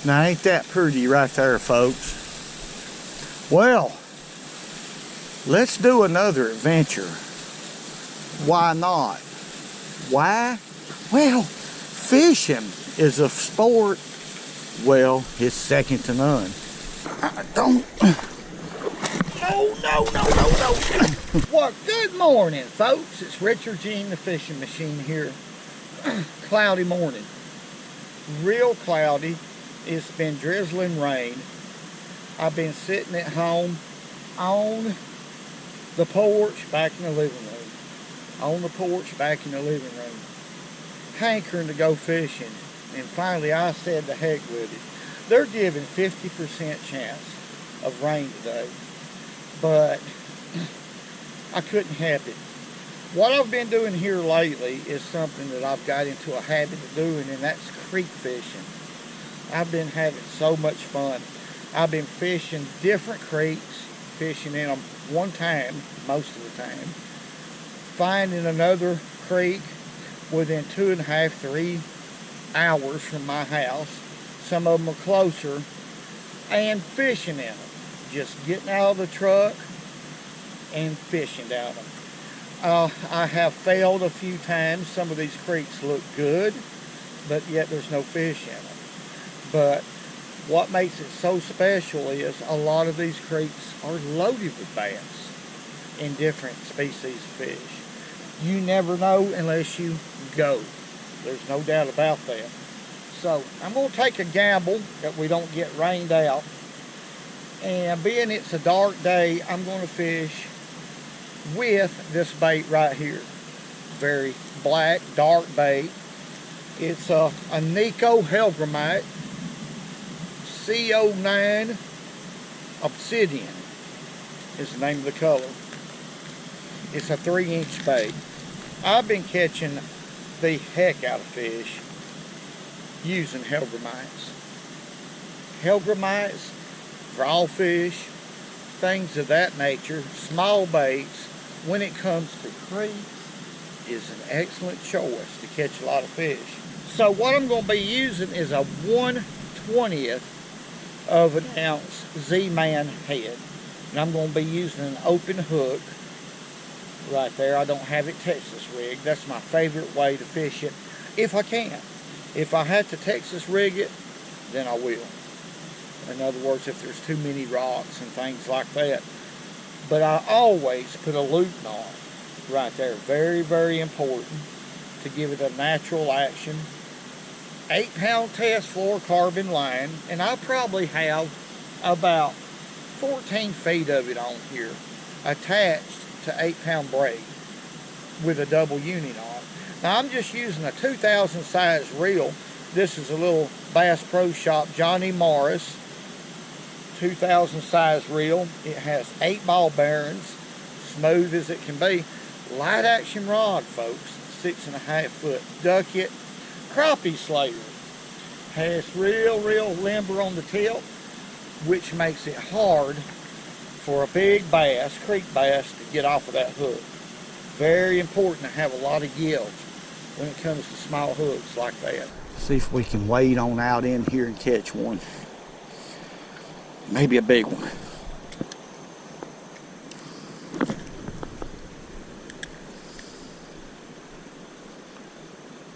Now ain't that pretty right there, folks? Well, let's do another adventure. Why not? Why? Well, fishing is a sport, well, it's second to none. I don't... No. Well, good morning, folks. It's Richard Gene the Fishing Machine here. Cloudy morning. Real cloudy. It's been drizzling rain. I've been sitting at home on the porch back in the living room. On the porch back in the living room. Hankering to go fishing. And finally I said the heck with it. They're giving 50% chance of rain today. But I couldn't help it. What I've been doing here lately is something that I've got into a habit of doing, and that's creek fishing. I've been having so much fun. I've been fishing different creeks, fishing in them one time, most of the time, finding another creek within 2.5, 3 hours from my house. Some of them are closer, and fishing in them. Just getting out of the truck and fishing down them. I have failed a few times. Some of these creeks look good, but yet there's no fish in them. But what makes it so special is a lot of these creeks are loaded with bass and different species of fish. You never know unless you go. There's no doubt about that. So I'm going to take a gamble that we don't get rained out. And being it's a dark day, I'm going to fish with this bait right here. Very black, dark bait. It's a Nico hellgrammite CO9 Obsidian is the name of the color. It's a 3-inch bait. I've been catching the heck out of fish using hellgrammites. Hellgrammites, crawfish, things of that nature, small baits, when it comes to creeks, is an excellent choice to catch a lot of fish. So what I'm going to be using is a 1/20th of an ounce Z-Man head. And I'm going to be using an open hook right there. I don't have it Texas rigged. That's my favorite way to fish it if I can. If I have to Texas rig it, then I will. In other words, if there's too many rocks and things like that. But I always put a loop on right there. Very, very important to give it a natural action. 8-pound test fluorocarbon line, and I probably have about 14 feet of it on here attached to 8-pound braid with a double unit on. Now I'm just using a 2000 size reel. This is a little Bass Pro Shop Johnny Morris 2000 size reel. It has 8 ball bearings, smooth as it can be. Light action rod, folks, 6.5 foot. Ducket crappie slayer. Has real limber on the tip, which makes it hard for a big bass, creek bass, to get off of that hook. Very important to have a lot of give when it comes to small hooks like that. See if we can wade on out in here and catch one. Maybe a big one.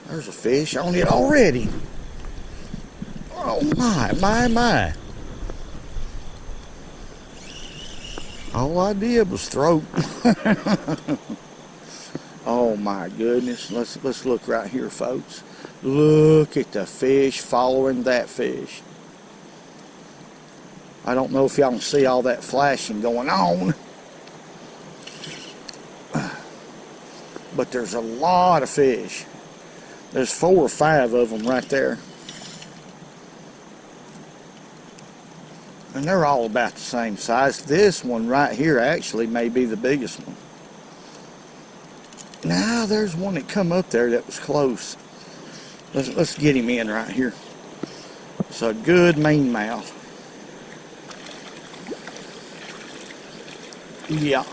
There's a fish on it already. Oh my. All I did was throw. Oh my goodness. Let's look right here, folks. Look at the fish following that fish. I don't know if y'all can see all that flashing going on. But there's a lot of fish. There's 4 or 5 of them right there. And they're all about the same size. This one right here actually may be the biggest one. Now there's one that come up there that was close. Let's get him in right here. It's a good mean mouth. Yeah.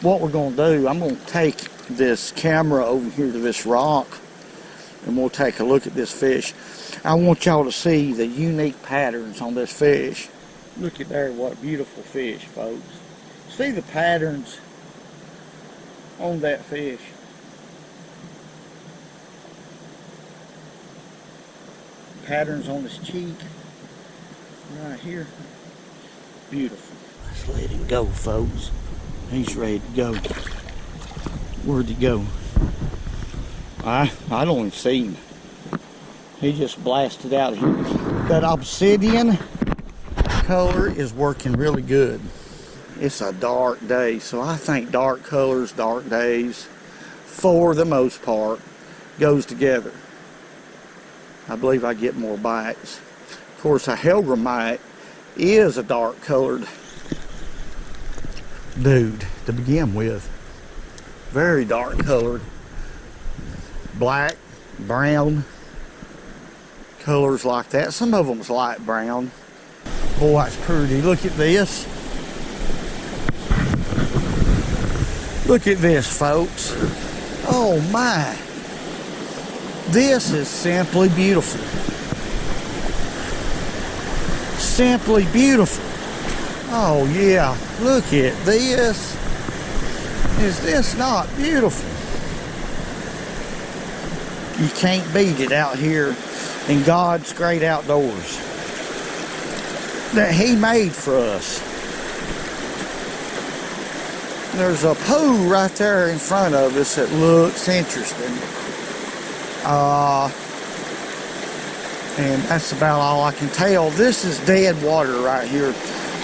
What we're going to do, I'm going to take this camera over here to this rock and we'll take a look at this fish. I want y'all to see the unique patterns on this fish. Look at there, what a beautiful fish, folks. See the patterns on that fish. Patterns on his cheek, right here. Beautiful. Let's let him go, folks. He's ready to go. Where'd he go? I don't even see him. He just blasted out of here. That obsidian color is working really good. It's a dark day, so I think dark colors, dark days, for the most part, goes together. I believe I get more bites. Of course, a hellgrammite is a dark colored dude to begin with. Very dark colored. Black, brown, colors like that. Some of them's light brown. Boy, that's pretty. Look at this. Look at this, folks. Oh my. This is simply beautiful. Simply beautiful. Oh yeah, look at this. Is this not beautiful? You can't beat it out here in God's great outdoors that He made for us. There's a pool right there in front of us that looks interesting. And that's about all I can tell. This is dead water right here.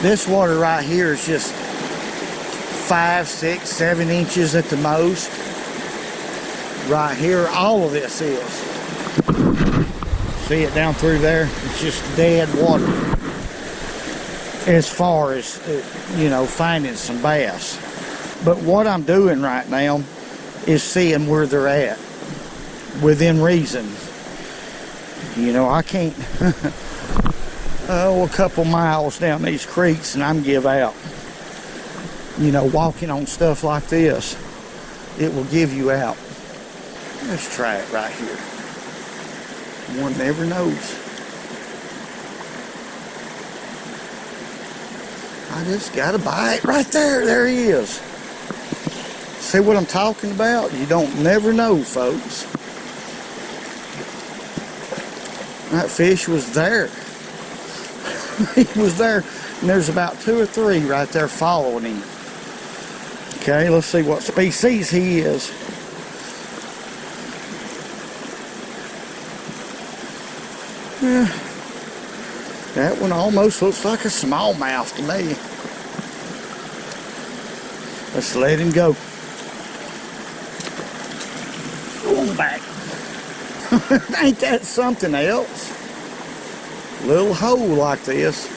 This water right here is just 5, 6, 7 inches at the most. Right here, all of this is. See it down through there? It's just dead water. As far as, you know, finding some bass. But what I'm doing right now is seeing where they're at. Within reason. You know, I can't a couple miles down these creeks and I'm give out. You know, walking on stuff like this, it will give you out. Let's try it right here. One never knows. I just got a bite right there. There he is. See what I'm talking about? You don't never know, folks. That fish was there. He was there. And there's about 2 or 3 right there following him. Okay, let's see what species he is. Yeah, that one almost looks like a smallmouth to me. Let's let him go. Going back. Ain't that something else? Little hole like this.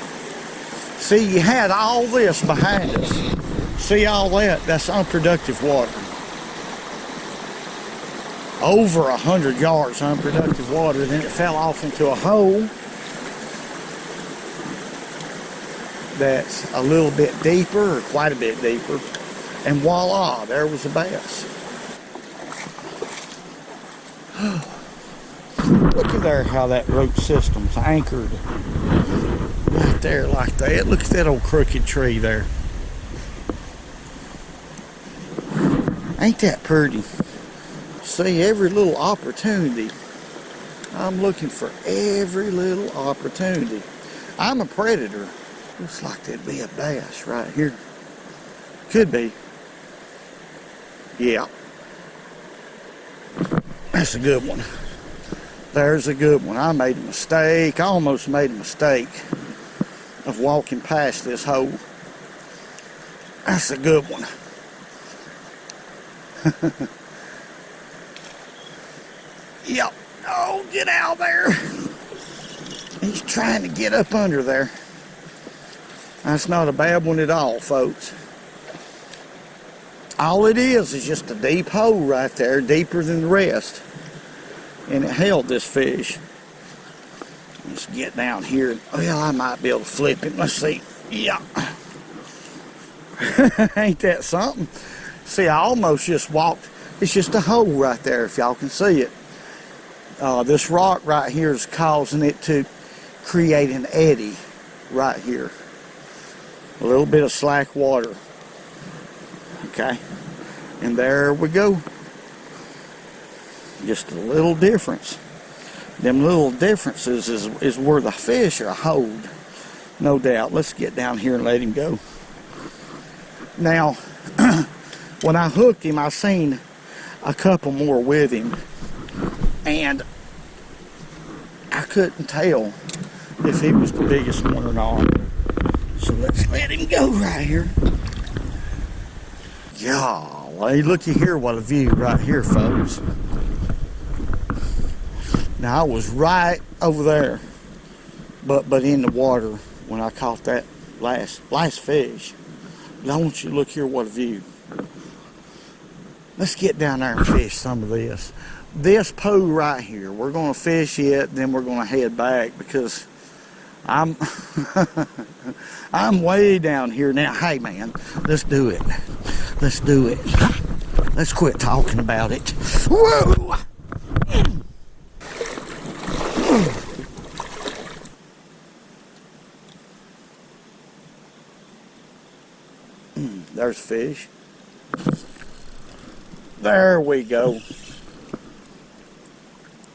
See, you had all this behind us. See all that? That's unproductive water. Over 100 yards unproductive water. Then it fell off into a hole that's a little bit deeper, or quite a bit deeper. And voila, there was a bass. Look at there how that root system's anchored right there like that. Look at that old crooked tree there. Ain't that pretty? See, every little opportunity. I'm looking for every little opportunity. I'm a predator. Looks like there'd be a bass right here. Could be. Yeah. That's a good one. There's a good one. I made a mistake. I almost made a mistake of walking past this hole. That's a good one. Yep. Oh, get out there. He's trying to get up under there. That's not a bad one at all, folks. All it is just a deep hole right there, deeper than the rest. And it held this fish. Let's get down here. Well, I might be able to flip it. Let's see. Yeah. Ain't that something? See, I almost just walked. It's just a hole right there, if y'all can see it. This rock right here is causing it to create an eddy right here. A little bit of slack water. Okay. And there we go. Just a little difference. Them little differences is where the fish are hold. No doubt. Let's get down here and let him go. Now, when I hooked him, I seen a couple more with him. And I couldn't tell if he was the biggest one or not. So let's let him go right here. Golly, looky here, what a view right here, folks. Now I was right over there, but in the water when I caught that last fish. But I want you to look here, what a view. Let's get down there and fish some of this. This poo right here, we're going to fish it, then we're going to head back because I'm I'm way down here now. Hey man, let's do it. Let's do it. Let's quit talking about it. Whoa! There's fish. There we go.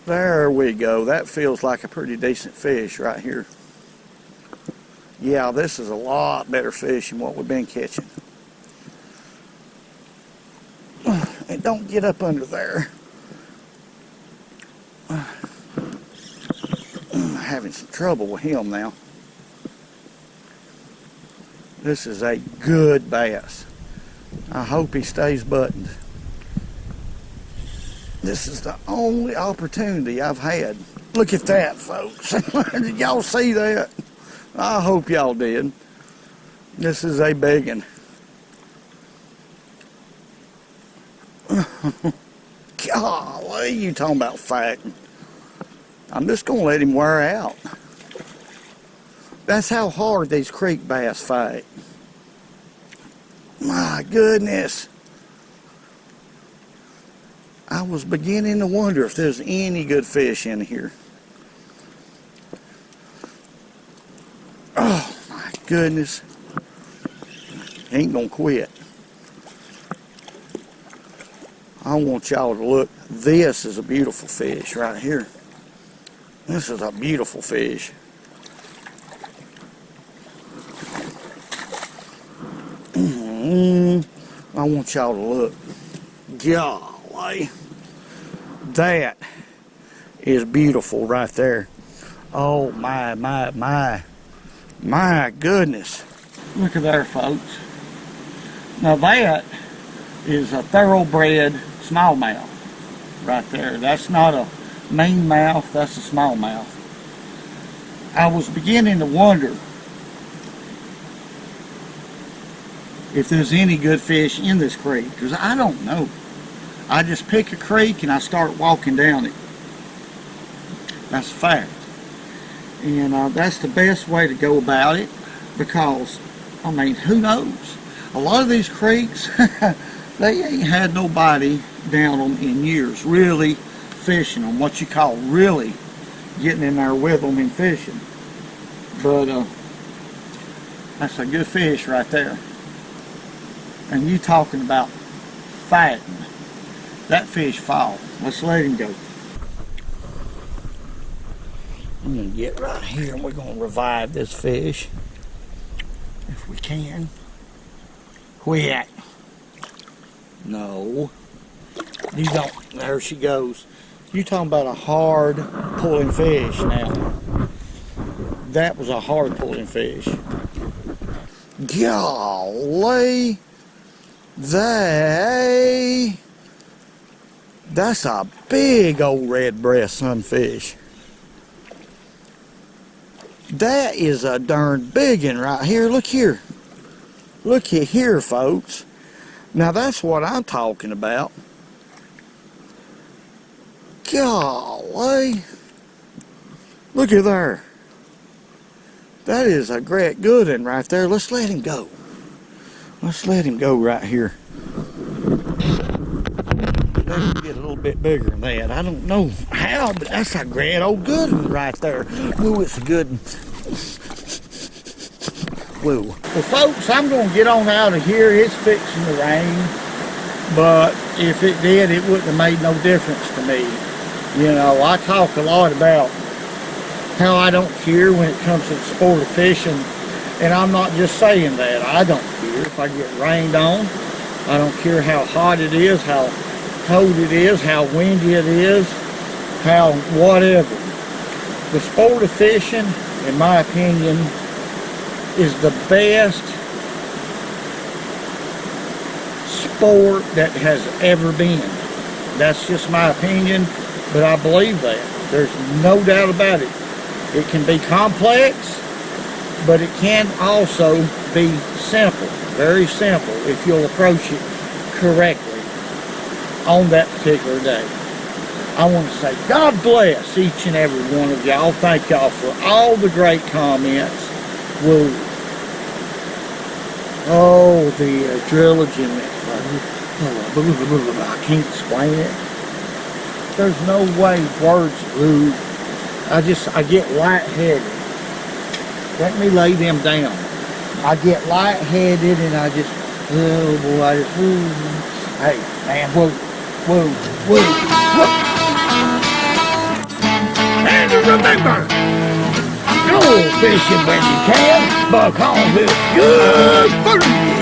There we go. That feels like a pretty decent fish right here. Yeah, this is a lot better fish than what we've been catching. And don't get up under there. I'm having some trouble with him now. This is a good bass. I hope he stays buttoned. This is the only opportunity I've had. Look at that, folks. Did y'all see that? I hope y'all did. This is a big one. Golly, you talking about fighting. I'm just going to let him wear out. That's how hard these creek bass fight. My goodness. I was beginning to wonder if there's any good fish in here. Oh my goodness. Ain't gonna quit. I want y'all to look. This is a beautiful fish right here. This is a beautiful fish. I want y'all to look. Golly. That is beautiful right there. Oh my goodness. Look at there, folks. Now that is a thoroughbred smallmouth right there. That's not a mean mouth, that's a smallmouth. I was beginning to wonder if there's any good fish in this creek, because I don't know. I just pick a creek and I start walking down it. That's a fact. And that's the best way to go about it, because, I mean, who knows? A lot of these creeks, they ain't had nobody down them in years, really fishing them, what you call really getting in there with them and fishing. But that's a good fish right there. And you talking about fighting. That fish fought. Let's let him go. I'm going to get right here and we're going to revive this fish. If we can. Quit. No. You don't. There she goes. You talking about a hard pulling fish now. That was a hard pulling fish. Golly. That's a big old red breast sunfish. That is a darn big one right here. Look here. Look here, folks. Now that's what I'm talking about. Golly. Look at there. That is a great good one right there. Let's let him go. Let's let him go right here. better get a little bit bigger than that. I don't know how, but that's a great old good one right there. Ooh, it's a good one. Whoa. Well, folks, I'm going to get on out of here. It's fixing to rain, but if it did, it wouldn't have made no difference to me. You know, I talk a lot about how I don't care when it comes to the sport of fishing, and I'm not just saying that. I don't care if I get rained on. I don't care how hot it is, how cold it is, how windy it is, how whatever. The sport of fishing, in my opinion, is the best sport that has ever been. That's just my opinion, but I believe that. There's no doubt about it. It can be complex, but it can also be simple, very simple, if you'll approach it correctly on that particular day. I want to say God bless each and every one of y'all. Thank y'all for all the great comments. Whoa. Oh, the trilogy. I can't explain it. There's no way words move. I get lightheaded. Let me lay them down. I get lightheaded and I just, oh boy, I just, woo. Hey, man, whoa, whoa, whoa, whoa. And remember, go fishing when you can, but on this good food.